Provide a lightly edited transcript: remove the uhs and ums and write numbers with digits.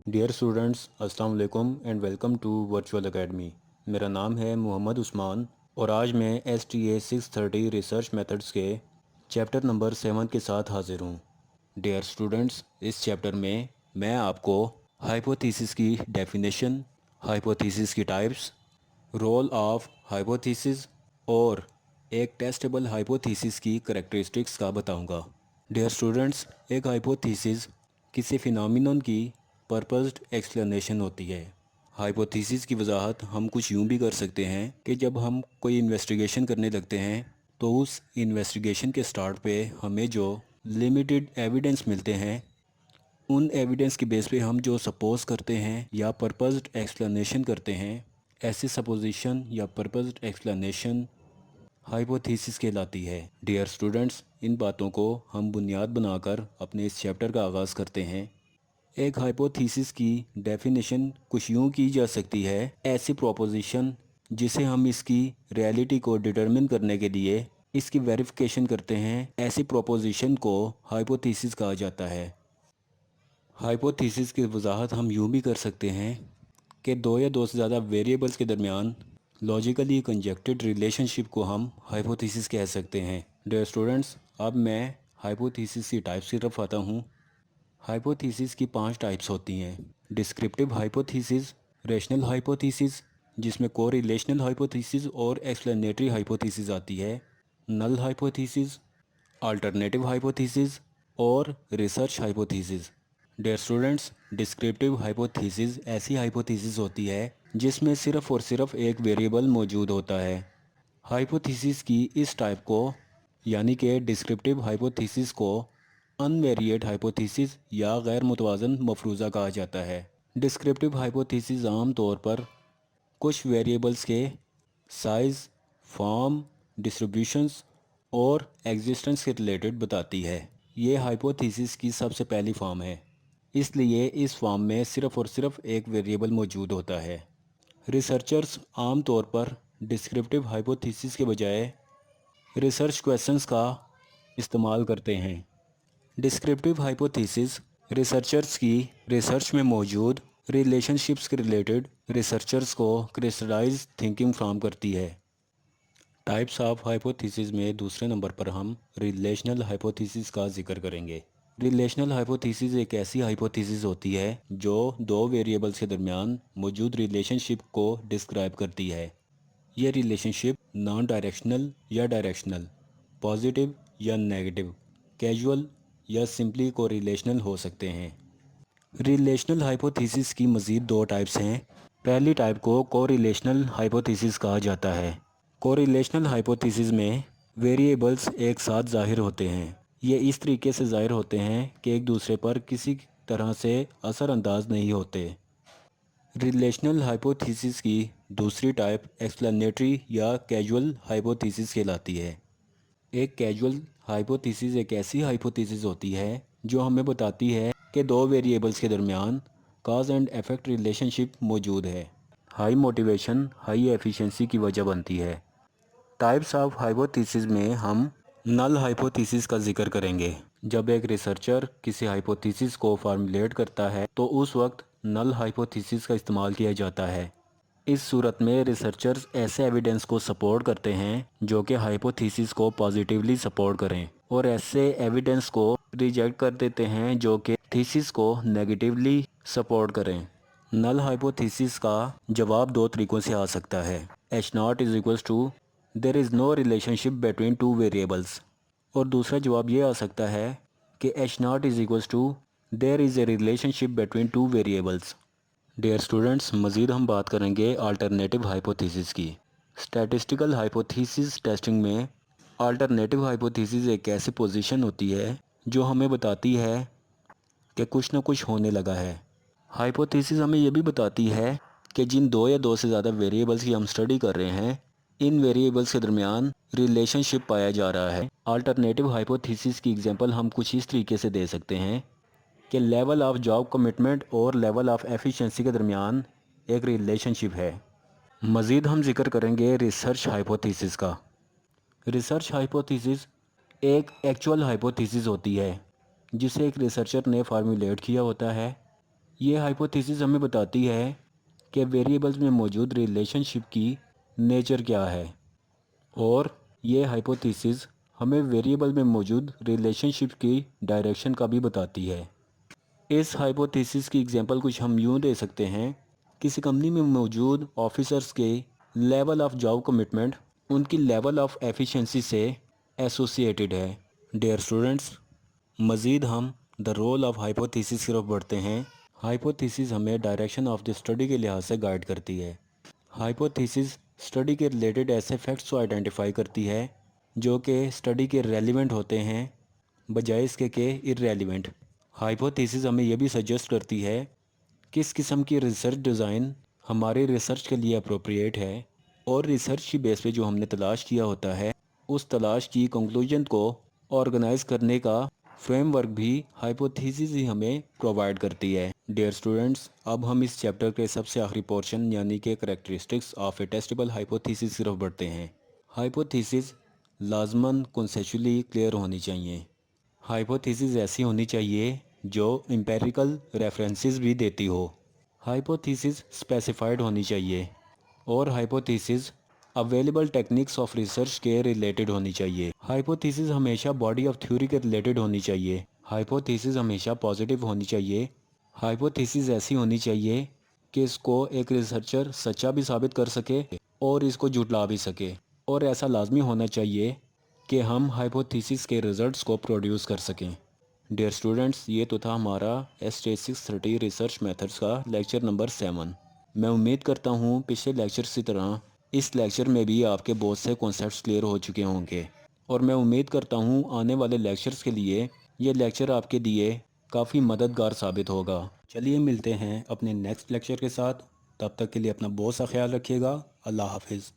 Dear students अस्सलाम वालेकुम and welcome to Virtual Academy. मेरा नाम है मोहम्मद उस्मान और आज मैं STA 630 रिसर्च मेथड्स के चैप्टर नंबर 7 के साथ हाजिर हूँ। डियर स्टूडेंट्स, इस चैप्टर में मैं आपको हाइपोथेसिस की डेफिनेशन, हाइपोथेसिस की टाइप्स, रोल ऑफ हाइपोथेसिस और एक टेस्टेबल हाइपोथेसिस की करेक्टरिस्टिक्स का बताऊंगा। डियर स्टूडेंट्स, एक हाइपोथेसिस किसी फिनोमिनन की पर्पस्ड एक्सप्लेनेशन होती है। हाइपोथेसिस की वजाहत हम कुछ यूं भी कर सकते हैं कि जब हम कोई इन्वेस्टिगेशन करने लगते हैं तो उस इन्वेस्टिगेशन के स्टार्ट पे हमें जो लिमिटेड एविडेंस मिलते हैं, उन एविडेंस की बेस पे हम जो सपोज करते हैं या पर्पस्ड एक्सप्लेनेशन करते हैं, ऐसी सपोजिशन या पर्पस्ड एक्सप्लेनेशन हाइपोथेसिस कहलाती है। डियर स्टूडेंट्स, इन बातों को हम बुनियाद बनाकर अपने इस चैप्टर का आगाज़ करते हैं। एक हाइपोथेसिस की डेफिनेशन कुछ यूँ की जा सकती है, ऐसी प्रोपोजिशन जिसे हम इसकी रियलिटी को डिटरमिन करने के लिए इसकी वेरिफिकेशन करते हैं, ऐसी प्रोपोजिशन को हाइपोथेसिस कहा जाता है। हाइपोथेसिस की वजाहत हम यूँ भी कर सकते हैं कि दो या दो से ज़्यादा वेरिएबल्स के दरमियान लॉजिकली कंजक्टेड रिलेशनशिप को हम हाइपोथेसिस कह सकते हैं। डियर स्टूडेंट्स, अब मैं हाइपोथेसिस की टाइप्स की तरफ आता हूँ। हाइपोथेसिस की 5 टाइप्स होती हैं। डिस्क्रिप्टिव हाइपोथेसिस, रेशनल हाइपोथेसिस जिसमें कोरिलेशनल हाइपोथेसिस और एक्सप्लेनेटरी हाइपोथेसिस आती है, नल हाइपोथेसिस, अल्टरनेटिव हाइपोथेसिस और research hypothesis. Dear students, descriptive hypothesis ऐसी हाइपोथेसिस होती है जिसमें सिर्फ और सिर्फ एक वेरिएबल मौजूद होता है। हाइपोथेसिस की इस टाइप को यानी कि डिस्क्रिप्टिव हाइपोथेसिस को अनवेरिएट हाइपोथेसिस या गैर मुतवाज़न मफरूज़ा कहा जाता है। डिस्क्रिप्टिव हाइपोथेसिस आम तौर पर कुछ वेरिएबल्स के साइज़, फॉर्म, डिस्ट्रीब्यूशंस और एग्जिस्टेंस के रिलेटेड बताती है। ये हाइपोथेसिस की सबसे पहली फॉर्म है, इसलिए इस फॉर्म में सिर्फ और सिर्फ एक वेरिएबल मौजूद होता है। रिसर्चर्स आम तौर पर डिस्क्रिप्टिव हाइपोथेसिस के बजाय रिसर्च क्वेश्चंस का इस्तेमाल करते हैं। डिस्क्रिप्टिव हाइपोथेसिस रिसर्चर्स की रिसर्च में मौजूद रिलेशनशिप्स के रिलेटेड रिसर्चर्स को क्रिस्टलाइज थिंकिंग फ्राहम करती है। टाइप्स ऑफ हाइपोथेसिस में दूसरे नंबर पर हम रिलेशनल हाइपोथेसिस का जिक्र करेंगे। रिलेशनल हाइपोथेसिस एक ऐसी हाइपोथेसिस होती है जो दो वेरिएबल्स के दरमियान मौजूद रिलेशनशिप को डिस्क्राइब करती है। ये रिलेशनशिप नॉन डायरेक्शनल या डायरेक्शनल, पॉजिटिव या नेगेटिव, कैजुअल या सिंपली कोरिलेशनल हो सकते हैं। रिलेशनल हाइपोथेसिस की मज़ीद दो टाइप्स हैं। पहली टाइप को कोरिलेशनल हाइपोथेसिस कहा जाता है। कोरिलेशनल हाइपोथेसिस में वेरिएबल्स एक साथ ज़ाहिर होते हैं। ये इस तरीके से ज़ाहिर होते हैं कि एक दूसरे पर किसी तरह से असरअंदाज नहीं होते। रिलेशनल हाइपोथेसिस की दूसरी टाइप एक्सप्लेनेटरी या कैजुअल हाइपोथेसिस कहलाती है। एक कैजुअल हाइपोथेसिस एक ऐसी हाइपोथेसिस होती है जो हमें बताती है कि दो वेरिएबल्स के दरमियान कॉज एंड इफेक्ट रिलेशनशिप मौजूद है। हाई मोटिवेशन हाई एफिशिएंसी की वजह बनती है। टाइप्स ऑफ हाइपोथेसिस में हम नल हाइपोथेसिस का जिक्र करेंगे। जब एक रिसर्चर किसी हाइपोथेसिस को फार्मूलेट करता है तो उस वक्त नल हाइपोथेसिस का इस्तेमाल किया जाता है। इस सूरत में रिसर्चर्स ऐसे एविडेंस को सपोर्ट करते हैं जो कि हाइपोथेसिस को पॉजिटिवली सपोर्ट करें और ऐसे एविडेंस को रिजेक्ट कर देते हैं जो कि थीसिस को नेगेटिवली सपोर्ट करें। नल हाइपोथेसिस का जवाब दो तरीक़ों से आ सकता है। H not is equals to there is no relationship between two variables, और दूसरा जवाब ये आ सकता है कि H not is equals to there is a relationship between two variables. Dear students, मज़ीद हम बात करेंगे अल्टरनेटिव हाइपोथेसिस की। स्टैटिस्टिकल हाइपोथेसिस टेस्टिंग में अल्टरनेटिव हाइपोथेसिस एक ऐसी पोजीशन होती है जो हमें बताती है कि कुछ न कुछ होने लगा है। हाइपोथेसिस हमें यह भी बताती है कि जिन दो या दो से ज़्यादा वेरिएबल्स की हम स्टडी कर रहे हैं, इन वेरिएबल्स के दरमियान रिलेशनशिप पाया जा रहा है। अल्टरनेटिव हाइपोथेसिस की एग्जांपल हम कुछ इस तरीके से दे सकते हैं कि लेवल ऑफ जॉब कमिटमेंट और लेवल ऑफ एफिशिएंसी के दरमियान एक रिलेशनशिप है। मज़ीद हम जिक्र करेंगे रिसर्च हाइपोथेसिस का। रिसर्च हाइपोथेसिस एक एक्चुअल हाइपोथेसिस होती है जिसे एक रिसर्चर ने फार्मूलेट किया होता है ये हाइपोथेसिस हमें बताती है कि वेरिएबल्स में मौजूद रिलेशनशिप की नेचर क्या है, और ये हाइपोथेसिस हमें वेरिएबल में मौजूद रिलेशनशिप की डायरेक्शन का भी बताती है। इस हाइपोथेसिस की एग्जांपल कुछ हम यूँ दे सकते हैं, किसी कंपनी में मौजूद ऑफिसर्स के लेवल ऑफ जॉब कमिटमेंट उनकी लेवल ऑफ एफिशिएंसी से एसोसिएटेड है। डियर स्टूडेंट्स, मज़ीद हम द रोल ऑफ हाइपोथेसिस की तरफ बढ़ते हैं। हाइपोथेसिस हमें डायरेक्शन ऑफ द स्टडी के लिहाज से गाइड करती है। हाइपोथेसिस स्टडी के रिलेटेड ऐसे फैक्ट्स को आइडेंटिफाई करती है जो कि स्टडी के रेलिवेंट होते हैं बजाय इसके कि इररेलिवेंट। हाइपोथेसिस हमें यह भी सजेस्ट करती है किस किस्म की रिसर्च डिज़ाइन हमारे रिसर्च के लिए अप्रोप्रिएट है, और रिसर्च की बेस पे जो हमने तलाश किया होता है उस तलाश की कंक्लूजन को ऑर्गेनाइज करने का फ्रेमवर्क भी हाइपोथेसिस ही हमें प्रोवाइड करती है। डियर स्टूडेंट्स, अब हम इस चैप्टर के सबसे आखिरी पोर्शन यानी कि characteristics of A testable hypothesis की तरफ बढ़ते हैं। हाइपोथेसिस लाजमन कॉन्सेप्चुअली क्लियर होनी चाहिए। हाइपोथेसिस ऐसी होनी चाहिए जो एम्पिरिकल रेफरेंसेस भी देती हो। हाइपोथेसिस स्पेसिफाइड होनी चाहिए, और hypothesis available techniques of research के रिलेटेड होनी चाहिए। हाइपोथेसिस हमेशा बॉडी ऑफ थ्योरी के रिलेटेड होनी चाहिए। हाइपोथेसिस हमेशा पॉजिटिव होनी चाहिए। हाइपोथेसिस ऐसी होनी चाहिए कि इसको एक रिसर्चर सच्चा भी साबित कर सके और इसको झुटला भी सके, और ऐसा लाजमी होना चाहिए कि हम हाइपोथेसिस के रिजल्ट्स को प्रोड्यूस कर सकें। डियर स्टूडेंट्स, ये तो था हमारा STA630 रिसर्च मेथड्स का लेक्चर नंबर 7। मैं उम्मीद करता हूँ पिछले लेक्चर्स की तरह इस लेक्चर में भी आपके बहुत से कॉन्सेप्ट्स क्लियर हो चुके होंगे, और मैं उम्मीद करता हूँ आने वाले लेक्चर्स के लिए ये लेक्चर आपके लिए काफ़ी मददगार साबित होगा। चलिए मिलते हैं अपने नेक्स्ट लेक्चर के साथ। तब तक के लिए अपना बहुत सा ख्याल रखिएगा। अल्लाह हाफिज़।